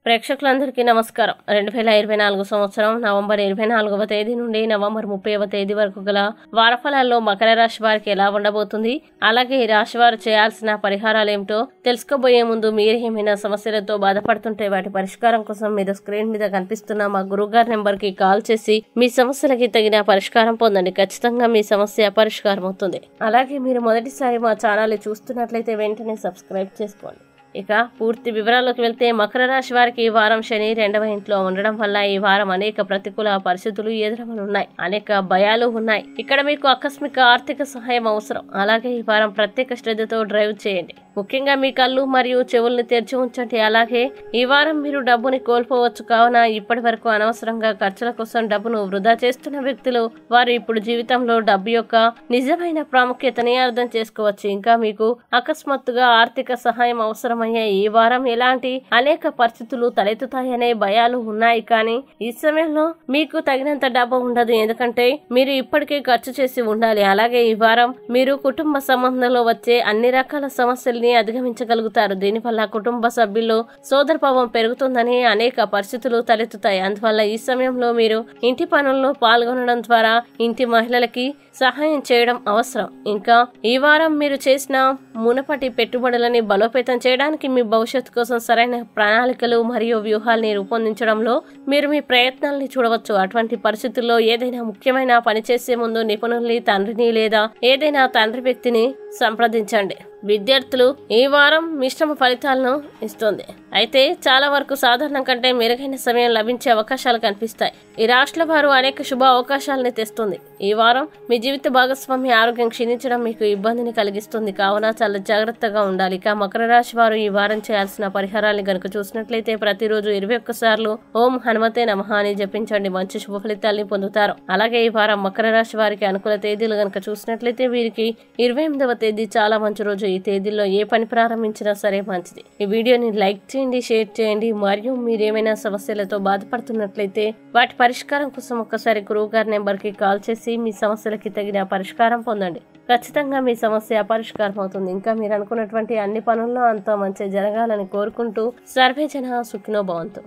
ప్రేక్షకులందరికీ నమస్కారం. 2024 సంవత్సరం నవంబర్ 24వ తేదీ నుండి నవంబర్ 30వ తేదీ వరకు గల వారఫలాల్లో మకర రాశి వారికి ఎలా ఉండబోతుంది, అలాగే ఈ రాశి వారు చేయాల్సిన పరిహారాలు ఏమిటో తెలుసుకోబోయే ముందు మీరు ఏమైనా సమస్యలతో బాధపడుతుంటే వాటి పరిష్కారం కోసం మీరు స్క్రీన్ మీద కనిపిస్తున్న మా గురువుగారి నెంబర్కి కాల్ చేసి మీ సమస్యలకి తగిన పరిష్కారం పొందండి. ఖచ్చితంగా మీ సమస్య పరిష్కారం అవుతుంది. అలాగే మీరు మొదటిసారి మా ఛానల్ చూస్తున్నట్లయితే వెంటనే సబ్స్క్రైబ్ చేసుకోండి. ఇక పూర్తి వివరాల్లోకి వెళ్తే మకర రాశి వారికి ఈ వారం శని 2వ ఇంట్లో ఉండడం వల్ల ఈ వారం అనేక ప్రతికూల పరిస్థితులు ఎదురవనున్నాయి. అనేక భయాలు ఉన్నాయి. ఇక్కడ మీకు ఆకస్మిక ఆర్థిక సహాయం అవసరం. అలాగే ఈ వారం ప్రత్యేక శ్రద్ధతో డ్రైవ్ చేయండి. ముఖ్యంగా మీ కళ్ళు మరియు చెవుల్ని తెరిచి ఉంచండి. అలాగే ఈ వారం మీరు డబ్బుని కోల్పోవచ్చు. కావున ఇప్పటి వరకు అనవసరంగా ఖర్చుల కోసం డబ్బును వృధా చేస్తున్న వ్యక్తులు వారు ఇప్పుడు జీవితంలో డబ్బు యొక్క నిజమైన ప్రాముఖ్యతని అర్థం చేసుకోవచ్చు. ఇంకా మీకు అకస్మాత్తుగా ఆర్థిక సహాయం అవసరం ఈ వారం ఎలాంటి అనేక పరిస్థితులు తలెత్తుతాయనే భయాలు ఉన్నాయి. కానీ ఈ సమయంలో మీకు తగినంత డబ్బు ఉండదు, ఎందుకంటే మీరు ఇప్పటికే ఖర్చు చేసి ఉండాలి. అలాగే ఈ వారం మీరు కుటుంబ సంబంధంలో వచ్చే అన్ని రకాల సమస్యల్ని అధిగమించగలుగుతారు. దీనివల్ల కుటుంబ సభ్యుల్లో సోదరభావం పెరుగుతుందని అనేక పరిస్థితులు తలెత్తుతాయి. అందువల్ల ఈ సమయంలో మీరు ఇంటి పనుల్లో పాల్గొనడం ద్వారా ఇంటి మహిళలకి సహాయం చేయడం అవసరం. ఇంకా ఈ వారం మీరు చేసిన మునపటి పెట్టుబడులని బలోపేతం చేయడానికి మీ భవిష్యత్తు కోసం సరైన ప్రణాళికలు మరియు వ్యూహాల్ని రూపొందించడంలో మీరు మీ ప్రయత్నాల్ని చూడవచ్చు. అటువంటి పరిస్థితుల్లో ఏదైనా ముఖ్యమైన పని చేసే ముందు నిపుణుల్ని, తండ్రిని లేదా ఏదైనా తండ్రి వ్యక్తిని సంప్రదించండి. విద్యార్థులు ఈ వారం మిశ్రమ ఫలితాలను ఇస్తుంది. అయితే చాలా వరకు సాధారణం కంటే మెరుగైన సమయం లభించే అవకాశాలు కనిపిస్తాయి. ఈ రాశుల వారు అనేక శుభ అవకాశాలని తెస్తుంది. ఈ వారం మీ జీవిత భాగస్వామి ఆరోగ్యం క్షీణించడం మీకు ఇబ్బందిని కలిగిస్తుంది. కావున చాలా జాగ్రత్తగా ఉండాలి. ఇక మకర రాశి వారు ఈ వారం చేయాల్సిన పరిహారాన్ని గనుక చూసినట్లయితే ప్రతిరోజు 21 సార్లు ఓం హనుమతే నమః అని జపించండి. మంచి శుభ ఫలితాలని పొందుతారు. అలాగే ఈ వారం మకర రాశి వారికి అనుకూల తేదీలు గనుక చూసినట్లయితే వీరికి 28వ తేదీ చాలా మంచి రోజు. ఈ తేదీల్లో ఏ పని ప్రారంభించినా సరే మంచిది. ఈ వీడియోని లైక్ చేయండి, షేర్ చేయండి. మరియు మీరేమైనా సమస్యలతో బాధపడుతున్నట్లయితే వాటి పరిష్కారం కోసం ఒక్కసారి గురువు గారి నెంబర్కి కాల్ చేసి మీ సమస్యలకి తగిన పరిష్కారం పొందండి. ఖచ్చితంగా మీ సమస్య పరిష్కారం అవుతుంది. ఇంకా మీరు అనుకున్నటువంటి అన్ని పనుల్లో అంతా మంచి జరగాలని కోరుకుంటూ సర్వే జన సుఖినో భవంతు.